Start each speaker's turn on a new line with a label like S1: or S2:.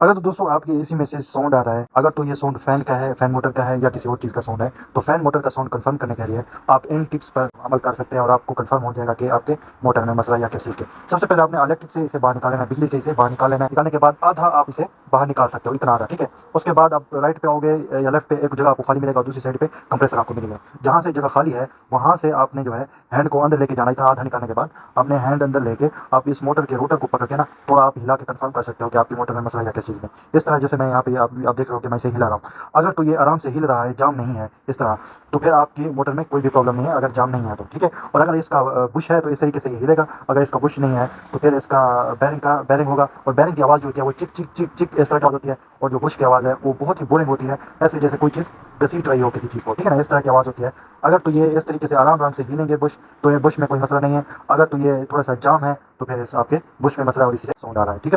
S1: अगर तो दोस्तों आपके एसी में से साउंड आ रहा है, अगर तो ये साउंड फैन का है, फैन मोटर का है या किसी और चीज़ का साउंड है, तो फैन मोटर का साउंड कंफर्म करने के लिए आप इन टिप्स पर अमल कर सकते हैं और आपको कंफर्म हो जाएगा कि आपके मोटर में मसला या किस चीज़ के। सबसे पहले आपने इलेक्ट्रिक से इसे बाहर निकाल लेना है, बिजली से इसे बाहर निकाल लेना है। निकालने के बाद आधा आप इसे बाहर निकाल सकते हो, इतना आधा, ठीक है। उसके बाद आप राइट पे आओगे या लेफ्ट पे, एक जगह आपको खाली मिलेगा और दूसरी साइड पे कंप्रेसर आपको मिलेगा। जहाँ से जगह खाली है वहाँ से आपने जो है हैंड को अंदर लेके जाना। इतना आधा निकालने के बाद आपने हैंड अंदर लेके आप इस मोटर के रोटर को पकड़ के ना थोड़ा आप हिला के कंफर्म कर सकते हो कि आपकी मोटर में मसला है या किस चीज़ में। इस तरह जैसे मैं यहाँ पे आप देख रहे हो कि मैं इसे हिला रहा हूँ। अगर तो ये आराम से हिल रहा है, जाम नहीं है इस तरह, तो फिर आपकी मोटर में कोई भी प्रॉब्लम नहीं है, अगर जाम नहीं है तो, ठीक है। और अगर इसका बुश है तो इस तरीके से ये हिलेगा। अगर इसका बुश नहीं है तो फिर इसका बैरिंग होगा, और बैरिंग की आवाज़ जो होती है वो चिक चिक चिक चिक इस तरह की आवाज़ होती है। और जो बुश की आवाज़ है वो बहुत ही बोरिंग होती है, ऐसे जैसे कोई चीज़ घसीट रही हो किसी चीज़ को, ठीक है ना, इस तरह की आवाज़ होती है। अगर तो ये इस तरीके से आराम आराम से हिलेंगे बुश, तो ये बुश में कोई मसला नहीं है। अगर तो ये थोड़ा सा जाम है तो फिर आपके बुश में मसला है और इसी से साउंड आ रहा है, ठीक है।